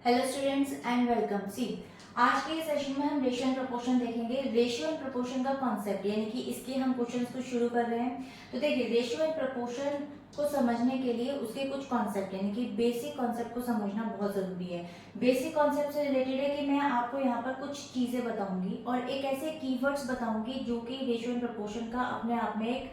Hello students and welcome. See आज के session में हम रेशियो एंड प्रोपोर्शन देखेंगे। रेशियो एंड प्रोपोर्शन का कॉन्सेप्ट यानी कि इसके हम क्वेश्चंस को शुरू कर रहे हैं। तो देखिए, रेशियो एंड प्रोपोर्शन को समझने के लिए उसके कुछ कॉन्सेप्ट यानी कि बेसिक कॉन्सेप्ट को समझना बहुत जरूरी है। बेसिक कॉन्सेप्ट से रिलेटेड है कि मैं आपको यहाँ पर कुछ चीजें बताऊंगी और एक ऐसे कीवर्ड्स बताऊंगी जो कि रेशियो एंड प्रोपोर्शन का अपने आप में एक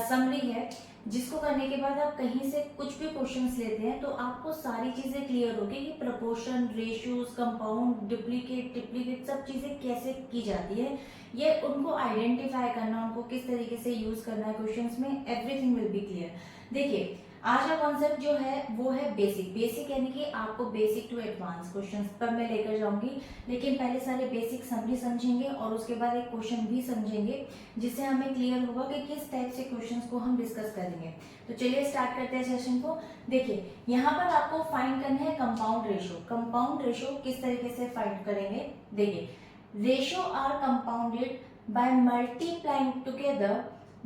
समरी है, जिसको करने के बाद आप कहीं से कुछ भी क्वेश्चंस लेते हैं तो आपको सारी चीजें क्लियर होगी कि proportion, ratios, compound, duplicate, triplicate सब चीजें कैसे की जाती है। ये उनको आइडेंटिफाई करना, उनको किस तरीके से यूज करना है क्वेश्चंस में, एवरीथिंग विल बी क्लियर। देखिए, आज का कॉन्सेप्ट जो है वो है बेसिक। बेसिक यानी कि आपको बेसिक टू एडवांस क्वेश्चंस पर मैं लेकर जाऊंगी, लेकिन पहले सारे बेसिक समरी समझेंगे और उसके बाद एक क्वेश्चन भी समझेंगे, जिससे हमें क्लियर होगा कि किस टाइप से क्वेश्चंस को हम डिस्कस करेंगे। तो चलिए स्टार्ट करते हैं सेशन को। देखिए, यहाँ पर आपको फाइंड करना है कंपाउंड रेशियो। कंपाउंड रेशियो किस तरीके से फाइंड करेंगे? देखिए, ratio are compounded by multiplying together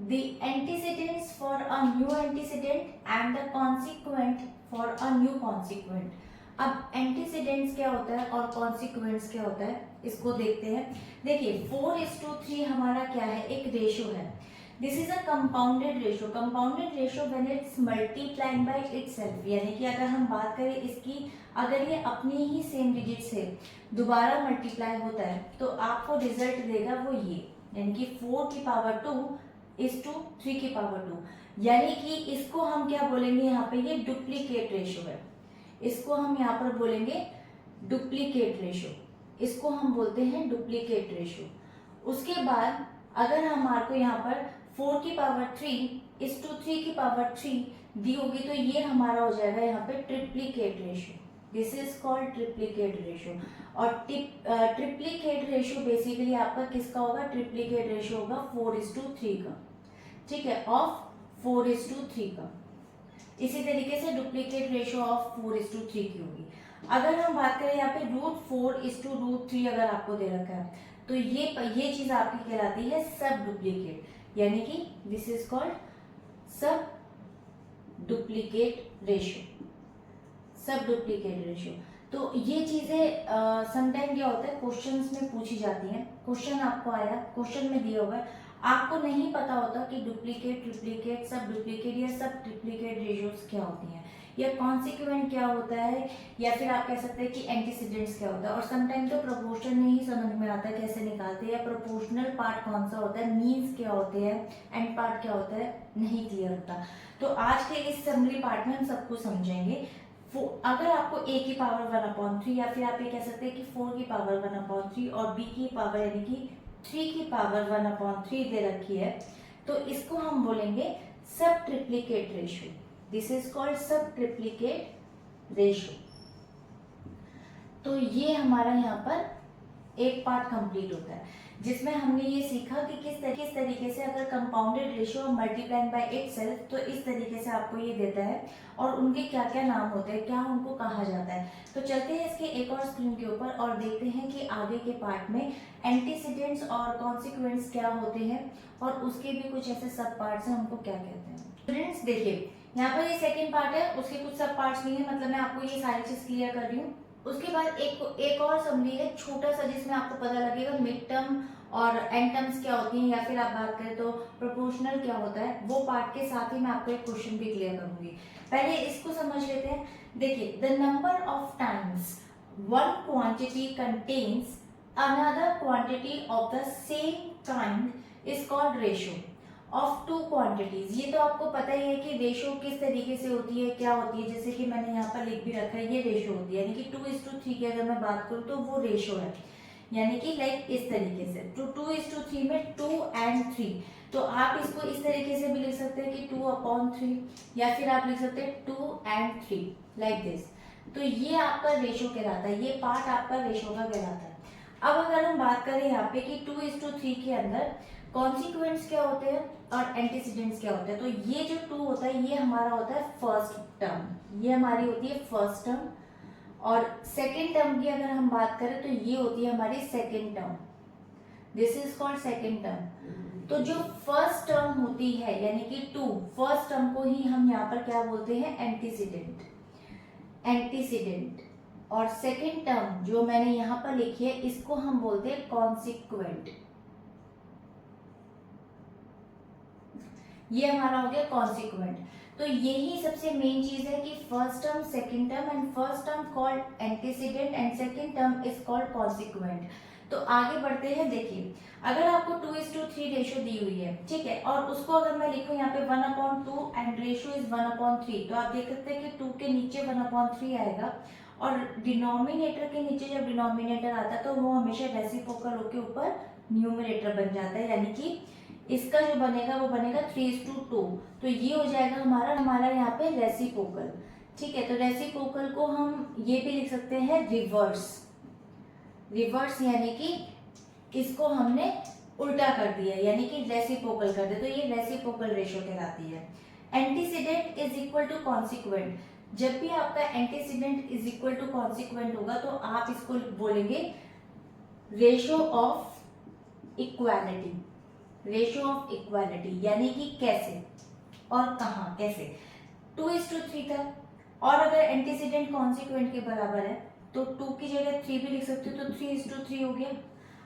the antecedents for a new antecedent and the consequent for a new consequent। अब एंटीसीडेंट्स क्या होता है और कॉन्सिक्वेंट्स क्या होता है, इसको देखते हैं। देखिए, 4:3 हमारा क्या है? एक रेशियो है। This is a compounded ratio. Compounded ratio when it's multiplying by itself, यानी कि अगर हम बात करें इसकी, अगर ये अपनी ही सेम डिजिट से दोबारा मल्टीप्लाई होता है तो आपको रिजल्ट देगा वो ये, यानी कि 4⁴ इज टू 3⁴, यानी कि इसको हम क्या बोलेंगे यहाँ पे? ये डुप्लीकेट रेशियो है। इसको हम यहाँ पर बोलेंगे डुप्लीकेट रेशियो। इसको हम बोलते हैं डुप्लीकेट रेशियो। उसके बाद अगर हमारे को यहाँ पर 4⁵ इज टू 3⁵ दी होगी तो ये हमारा हो जाएगा यहाँ पे triplicate ratio. This is called triplicate ratio. और ट्रिप्लीकेट रेशियो बेसिकली आपका किसका होगा? ट्रिप्लीकेट रेशियो होगा 4:3 का, ठीक है, ऑफ 4:3 का। इसी तरीके से डुप्लीकेट रेशियो ऑफ 4:3 की होगी। अगर हम बात करें यहाँ पे √4:√3 अगर आपको दे रखा है तो ये चीज आपकी कहलाती है सब डुप्लीकेट, यानी कि दिस इज कॉल्ड सब डुप्लीकेट रेशियो। सब डुप्लीकेट रेशियो। तो ये चीजें समटाइम क्या होता है, क्वेश्चंस में पूछी जाती हैं। क्वेश्चन आपको आया, क्वेश्चन में दिया हुआ है, आपको नहीं पता होता कि डुप्लीकेट, ट्रिप्लीकेट, सब डुप्लीकेट या सब ट्रिप्लीकेट रेशियोज क्या होती हैं, या कॉन्सिक्वेंट क्या होता है, या फिर आप कह सकते हैं कि एंटीसीडेंट्स क्या होता है। और समटाइम तो प्रोपोर्शन नहीं समझ में आता कैसे निकालते हैं, या प्रोपोर्शनल पार्ट कौन सा होता है, मीन्स क्या होते हैं, एंड पार्ट क्या होता है, नहीं क्लियर होता। तो आज के इस समरी पार्ट में हम सबको समझेंगे। अगर आपको a की पावर 1/3 या फिर आप ये कह सकते हैं कि 4 की पावर 1/3 और b की पावर यानी कि 3 की पावर 1/3 दे रखी है तो इसको हम बोलेंगे सब triplicate ratio. This is called सब ट्रिप्लीकेट रेशियो। तो ये हमारा यहाँ पर एक पार्ट कंप्लीट होता है, जिसमें हमने ये सीखा कि किस तरीके से अगर compounded ratio multiplying by itself तो इस तरीके से आपको ये देता है और उनके क्या क्या नाम होते हैं, क्या उनको कहा जाता है। तो चलते हैं इसके एक और स्क्रीन के ऊपर और देखते हैं कि आगे के पार्ट में एंटीसीडेंट्स और कॉन्सिक्वेंट्स क्या होते हैं और उसके भी कुछ ऐसे सब पार्ट्स हैं, उनको क्या कहते हैं। स्टूडेंट्स देखिए, यहाँ पर ये सेकेंड पार्ट है, उसके कुछ सब पार्ट्स नहीं है, मतलब मैं आपको ये सारी चीज क्लियर कर रही हूँ। उसके बाद एक और समरी है छोटा सा, जिसमें आपको पता लगेगा मिड टर्म और एंड टर्म्स क्या होती हैं, या फिर आप बात करें तो प्रोपोर्शनल क्या होता है। वो पार्ट के साथ ही मैं आपको एक क्वेश्चन भी क्लियर करूंगी। पहले इसको समझ लेते हैं। देखिए, the number of times one quantity contains another quantity of the same kind is called ratio of two quantities. ये तो आपको पता ही है कि रेशियो किस तरीके से होती है, क्या होती है। जैसे कि मैंने यहाँ पर लिख भी रखा है, ये रेशियो होती है, यानी कि 2:3 की अगर मैं बात करूँ तो वो रेशियो है, यानी कि लाइक इस तरीके से 2:3 में 2 and 3। तो आप इसको इस तरीके से भी लिख सकते हैं कि 2/3, या फिर आप लिख सकते हैं 2 and 3 लाइक दिस। तो ये आपका रेशियो कहलाता है, ये पार्ट आपका रेशियो का कहलाता है। अब अगर हम बात करें यहाँ पे कि 2:3 के अंदर कॉन्सिक्वेंट्स क्या होते हैं और एंटीसीडेंट्स क्या होते हैं, तो ये जो 2 होता है ये हमारा होता है फर्स्ट टर्म, ये हमारी होती है फर्स्ट टर्म। और सेकेंड टर्म की अगर हम बात करें तो ये होती है हमारी second term. This is called second term. तो जो फर्स्ट टर्म होती है यानी कि 2, फर्स्ट टर्म को ही हम यहाँ पर क्या बोलते हैं? एंटीसीडेंट। एंटीसीडेंट और सेकेंड टर्म जो मैंने यहाँ पर लिखी है इसको हम बोलते हैं कॉन्सिक्वेंट। ये हमारा हो गया कॉन्सिक्वेंट। तो यही सबसे मेन चीज है कि first term, second term and first term called antecedent and second term is called consequent. तो आगे बढ़ते हैं। देखिए अगर आपको 2:3 रेशियो दी हुई है, ठीक है, और उसको अगर मैं लिखूं यहाँ पे 1/2 एंड रेशियो इज 1/3, तो आप देख सकते हैं कि 2 के नीचे 1/3 आएगा और डिनोमिनेटर के नीचे जब डिनोमिनेटर आता है तो वो हमेशा रेसिप्रोकल होके ऊपर न्यूमरेटर बन जाता है, यानी कि इसका जो बनेगा वो बनेगा 3:2। तो ये हो जाएगा हमारा यहाँ पे रेसिप्रोकल। ठीक है, तो रेसिप्रोकल को हम ये भी लिख सकते हैं रिवर्स। रिवर्स यानी कि इसको हमने उल्टा कर दिया, यानी कि रेसिप्रोकल कर दिया, तो ये रेसिप्रोकल रेशियो कहलाती है। Antecedent is equal to consequent. जब भी आपका antecedent is equal to consequent होगा तो आप इसको बोलेंगे ratio of equality. Ratio of equality यानी कि कैसे और कहां, कैसे 2:3 था, और अगर एंटीसीडेंट कॉन्सिक्वेंट के बराबर है तो 2 की जगह 3 भी लिख सकते हो, तो 3:3 हो गया।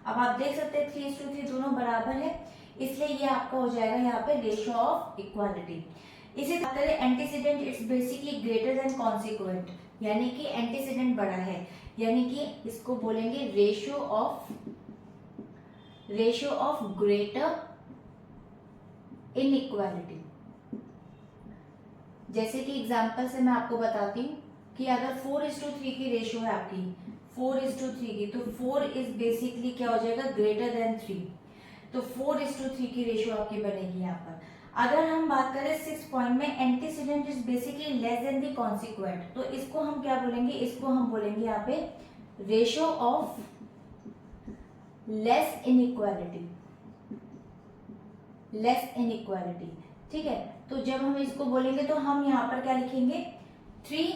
अब आप देख सकते हैं 3:3 दोनों बराबर है, इसलिए ये आपका हो जाएगा यहाँ पे रेशियो ऑफ इक्वालिटी। इसी तरह antecedent it's basically greater than consequent, यानी कि एंटीसीडेंट बड़ा है, यानी कि इसको बोलेंगे रेशियो ऑफ ग्रेटर इनइक्वालिटी। जैसे कि एग्जांपल से मैं आपको बताती हूँ कि अगर 4:3 की रेशियो है आपकी, 4:3 की, तो 4 इज बेसिकली क्या हो जाएगा, ग्रेटर देन 3, तो 4:3 की रेशियो आपकी बनेगी यहाँ पर। अगर हम बात करें 6 पॉइंट में, antecedent is basically less than the consequent, तो इसको हम क्या बोलेंगे, इसको हम बोलेंगे यहाँ पे ratio of less inequality. Less inequality, ठीक है। तो जब हम इसको बोलेंगे तो हम यहाँ पर क्या लिखेंगे, 3,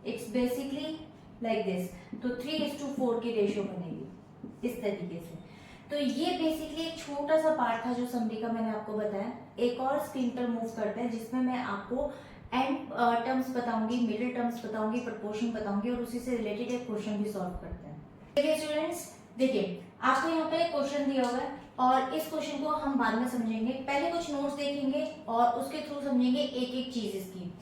इट्स बेसिकली लाइक दिस, तो 3:4 की रेशियो बनेगी इस तरीके से। तो ये बेसिकली एक छोटा सा पार्ट था जो समरी का मैंने आपको बताया। एक और स्क्रीन पर मूव करते हैं जिसमें मैं आपको एंड टर्म्स बताऊंगी, मिडिल टर्म्स बताऊंगी, प्रोपोर्शन बताऊंगी और उसी से रिलेटेड एक क्वेश्चन भी सॉल्व करते हैं। देखिए स्टूडेंट्स, देखिए आपको यहाँ पे एक क्वेश्चन दिया होगा और इस क्वेश्चन को हम बाद में समझेंगे। पहले कुछ नोट्स देखेंगे और उसके थ्रू समझेंगे एक एक चीज इसकी।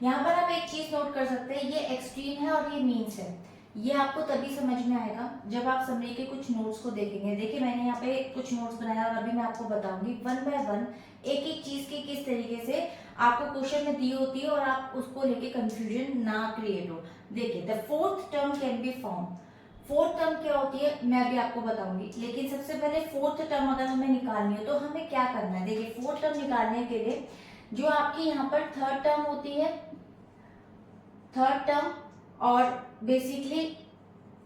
यहाँ पर आप एक चीज नोट कर सकते हैं, ये एक्सट्रीम है और ये मीन्स है। ये आपको तभी समझ में आएगा जब आप समरी के कुछ नोट्स को देखेंगे। देखिए मैंने यहाँ पे कुछ नोट्स बनाया और अभी मैं आपको बताऊंगी 1 बाय 1 एक एक चीज की किस तरीके से आपको क्वेश्चन में दी होती है और आप उसको लेके कंफ्यूजन ना क्रिएट हो। देखिए the fourth term can be found. Fourth term क्या होती है मैं अभी आपको बताऊंगी, लेकिन सबसे पहले फोर्थ टर्म अगर हमें निकालनी हो तो हमें क्या करना है। देखिए फोर्थ टर्म निकालने के लिए जो आपकी यहाँ पर थर्ड टर्म होती है, थर्ड टर्म और बेसिकली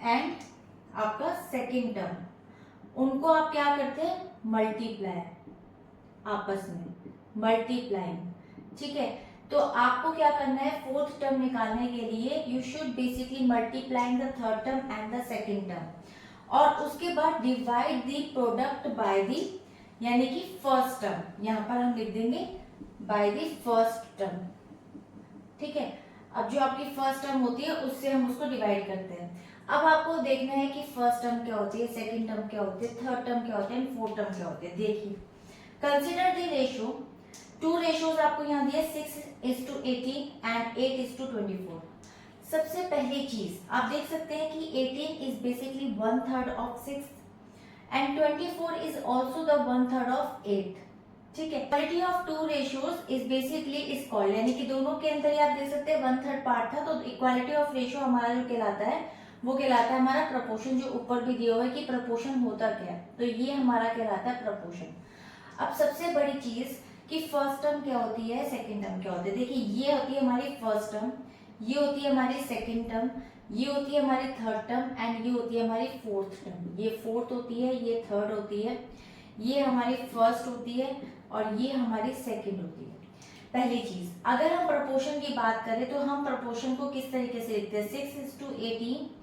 एंड आपका सेकेंड टर्म, उनको आप क्या करते हैं, मल्टीप्लाई, आपस में मल्टीप्लाइंग, ठीक है। तो आपको क्या करना है, फोर्थ टर्म निकालने के लिए you should basically multiplying the third term and the second term और उसके बाद divide the product by the, यानी कि फर्स्ट टर्म, यहाँ पर हम लिख देंगे बाय द फर्स्ट टर्म, ठीक है। अब जो आपकी फर्स्ट टर्म होती है उससे हम उसको डिवाइड करते हैं। अब आपको देखना है कि फर्स्ट टर्म क्या होती है, सेकंड टर्म क्या होती है, थर्ड टर्म क्या होती है एंड फोर्थ टर्म क्या होती है। देखिए कंसीडर द रेशियो, 2 रेशियोज आपको यहाँ दिए 6:18 एंड 8:24। सबसे पहली चीज आप देख सकते हैं कि 18 is basically 1/3 of 6 and 24 is also the 1/3 of 8, ठीक है। Quality of 2 ratios is basically is called, यानी कि दोनों के अंदर ही आप देख सकते हैं 1/3 पार्ट था, तो इक्वालिटी ऑफ रेशियो हमारा जो कहलाता है वो कहलाता है हमारा प्रपोर्शन, जो ऊपर भी दिया हुआ है कि प्रपोर्शन होता क्या है, तो ये हमारा कहलाता है प्रपोर्शन। अब सबसे बड़ी चीज कि फर्स्ट टर्म क्या होती है, सेकंड टर्म क्या होती है। देखिए ये होती है हमारी फर्स्ट टर्म, ये होती है हमारी सेकंड टर्म, ये होती है हमारी थर्ड टर्म एंड ये होती है हमारी फोर्थ टर्म। ये फोर्थ होती है, ये थर्ड होती है, ये हमारी फर्स्ट होती है और ये हमारी सेकंड होती है। पहली चीज अगर हम प्रपोर्शन की बात करें तो हम प्रपोर्शन को किस तरीके से लिखते हैं, 6:18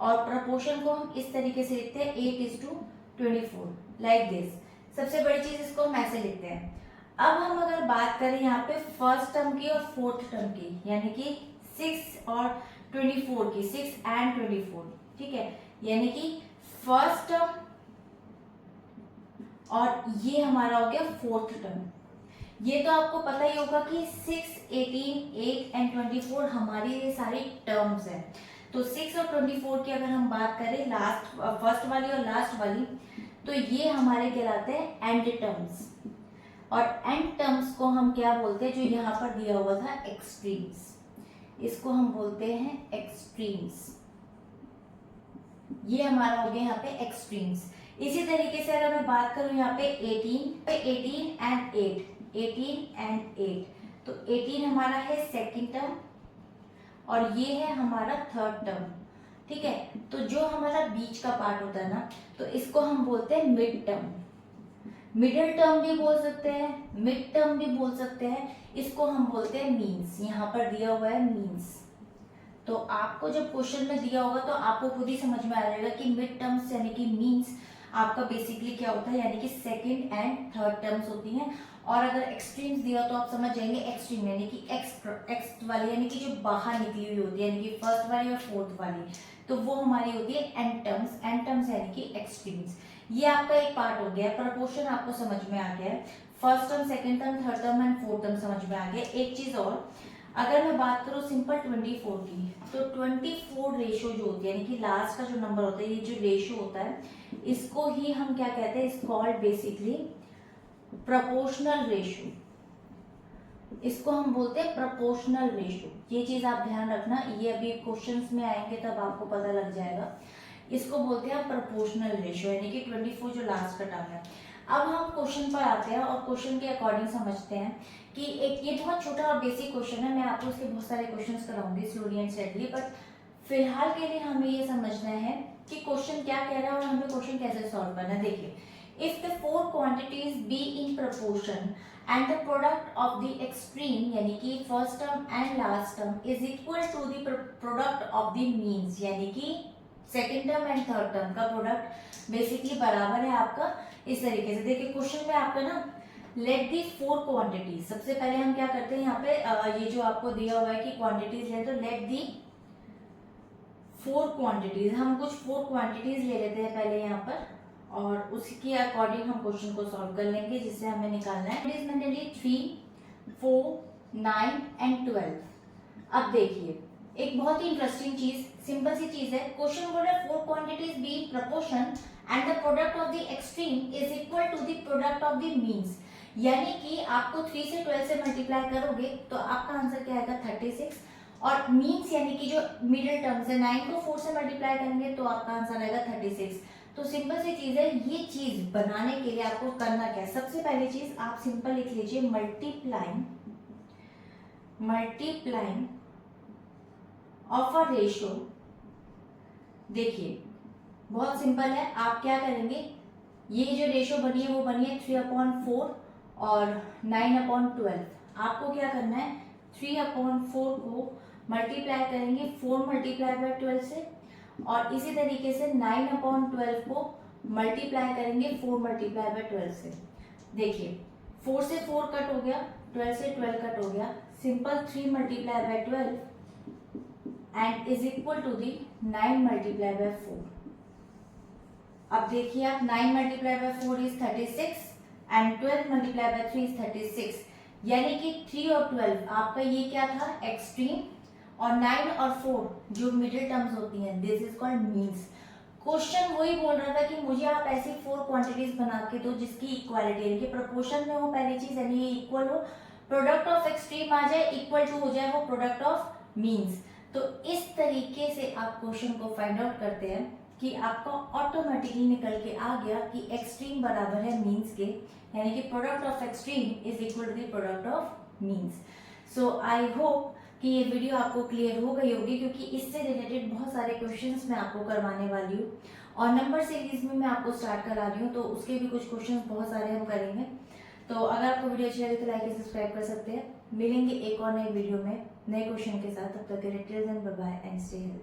और प्रपोर्शन को हम इस तरीके से लिखते हैं 8:24 लाइक दिस। सबसे बड़ी चीज इसको हम ऐसे लिखते हैं। अब हम अगर बात करें यहाँ पे फर्स्ट टर्म की और फोर्थ टर्म की, यानी कि 6 और 24 की, 6 एंड 24, ठीक है, यानी कि फर्स्ट टर्म और ये हमारा हो गया फोर्थ टर्म। ये तो आपको पता ही होगा कि 6, 18, 8 एंड 24 हमारी ये सारी टर्म्स है। तो 6 और 24 की अगर हम बात करें, लास्ट फर्स्ट वाली और लास्ट वाली, तो ये हमारे कहलाते हैं एंड टर्म्स। और एंड टर्म्स को हम क्या बोलते हैं, जो यहाँ पर दिया हुआ था एक्सट्रीम्स, इसको हम बोलते हैं एक्सट्रीम्स। ये हमारा हो गया यहाँ पे एक्सट्रीम्स। इसी तरीके से अगर मैं बात करूं यहाँ पे 18 एंड 8, 18 एंड 8, तो 18 हमारा है सेकंड टर्म और ये है हमारा थर्ड टर्म, ठीक है। तो जो हमारा बीच का पार्ट होता है ना, तो इसको हम बोलते हैं मिड टर्म। मिडिल टर्म भी बोल सकते हैं, मिड टर्म भी बोल सकते हैं, इसको हम बोलते हैं मीन्स। यहाँ पर दिया हुआ है मीन्स। तो आपको जब क्वेश्चन में दिया होगा तो आपको खुद ही समझ में आ जाएगा कि मिड टर्म्स यानी कि मीन्स आपका बेसिकली क्या होता है, यानी कि सेकंड एंड थर्ड टर्म्स होती हैं। और अगर एक्सट्रीम्स दिया तो आप समझ जाएंगे एक्सट्रीम यानी कि एक्स वाली, यानी कि जो बाहर निकली हुई होती है, यानी कि फर्स्ट वाली और फोर्थ वाली, तो वो हमारी होती है एंड टर्म्स। एंड टर्म्स यानी कि एक्सट्रीम्स। ये आपका एक पार्ट हो गया, प्रपोर्शन आपको समझ में आ गया है। First term, second term, third term and fourth term समझ में आ गया। एक चीज और, अगर मैं बात करूं सिंपल 24 की, तो 24 रेशो जो होती है, यानी कि लास्ट का जो नंबर होता है, ये जो रेशो होता है, इसको ही हम क्या कहते हैं, इस कॉल्ड बेसिकली प्रोपोर्शनल रेशो। इसको हम बोलते हैं प्रोपोर्शनल रेशो। ये चीज आप ध्यान रखना, ये अभी क्वेश्चंस में आएंगे तब आपको पता लग जाएगा। इसको बोलते हैं प्रोपोर्शनल रेशो, यानी कि 24 जो लास्ट का टर्म है। अब हम क्वेश्चन पर आते हैं और क्वेश्चन के अकॉर्डिंग समझते हैं कि एक ये बहुत छोटा और बेसिक क्वेश्चन है। मैं आपको इसके बहुत सारे क्वेश्चंस कराऊंगी स्लोली एंड स्टेडली, बट फिलहाल के लिए हमें ये समझना है कि क्वेश्चन क्या कह रहा है और हमें क्वेश्चन कैसे सॉल्व करना है। देखिए, if the four quantities be in proportion and the product of the extreme, यानी कि first term and last term is equal to the product of the means, यानी कि second term and third term का product basically बराबर है आपका इस तरीके से। देखिए क्वेश्चन में आपका ना, लेट दी फोर क्वांटिटीज, सबसे पहले हम क्या करते हैं यहाँ पे, ये जो आपको दिया हुआ है कि क्वांटिटीज है, तो लेट दी फोर क्वांटिटीज, हम कुछ फोर क्वांटिटीज ले लेते हैं पहले यहाँ पर, और उसके अकॉर्डिंग हम क्वेश्चन को सॉल्व कर लेंगे, जिससे हमें निकालना है 3, 4, 9 एंड 12। अब देखिए एक बहुत ही इंटरेस्टिंग चीज, सिंपल सी चीज है। क्वेश्चन बोल रहा है four quantities be proportion and the product of the extreme is equal to the product of the means, यानी कि आपको 3 से 12 से मल्टीप्लाई करोगे तो आपका आंसर क्या आएगा 36, और मीन्स यानी कि जो मिडिल टर्म्स है 9 को 4 से मल्टीप्लाई करेंगे तो आपका आंसर आएगा 36। तो सिंपल सी चीज है, ये चीज बनाने के लिए आपको करना क्या है, सबसे पहली चीज आप सिंपल लिख लीजिए मल्टीप्लाइंग ऑफ अ रेशो। देखिए बहुत सिंपल है, आप क्या करेंगे, ये जो रेशो बनी है वो बनी है 3/4 और 9/12। आपको क्या करना है, 3/4 को मल्टीप्लाई करेंगे 4 मल्टीप्लाई बाय 12 से, और इसी तरीके से 9/12 को मल्टीप्लाई करेंगे 4 मल्टीप्लाई बाय 12 से। देखिए 4 से 4 कट हो गया, 12 से 12 कट हो गया, simple 3 multiply by 12 and is equal to the 9 multiply by 4। अब देखिए आप 9 multiply by 4 is 36 and 12 multiply by 3 is 36, यानी कि 3 और 12 आपका ये क्या था एक्सट्रीम, और 9 और 4 जो मिडिल टर्म्स होती हैं, this is called means. Question वही बोल रहा था कि मुझे आप ऐसी 4 क्वांटिटीज बना के दो जिसकी इक्वालिटी यानी कि प्रोपोर्शन में हो, पहली चीज यानी ये इक्वल हो, प्रोडक्ट ऑफ एक्सट्रीम आ जाए, इक्वल टू हो जाए वो प्रोडक्ट ऑफ मीन्स। तो इस तरीके से आप क्वेश्चन को फाइंड आउट करते हैं कि आपका ऑटोमेटिकली निकल के आ गया कि एक्सट्रीम बराबर है मीन्स के, यानी कि product of extreme is equal to the product of means. So I hope कि ये वीडियो आपको क्लियर हो गई होगी, क्योंकि इससे रिलेटेड बहुत सारे क्वेश्चंस मैं आपको करवाने वाली हूँ, और नंबर सीरीज में मैं आपको स्टार्ट करा रही हूँ, तो उसके भी कुछ क्वेश्चंस बहुत सारे हम करेंगे। तो अगर आपको वीडियो अच्छी लगे तो लाइक और सब्सक्राइब कर सकते हैं। मिलेंगे एक और नए वीडियो में नए क्वेश्चन के साथ, तब तक के लिए till then bye bye and stay healthy.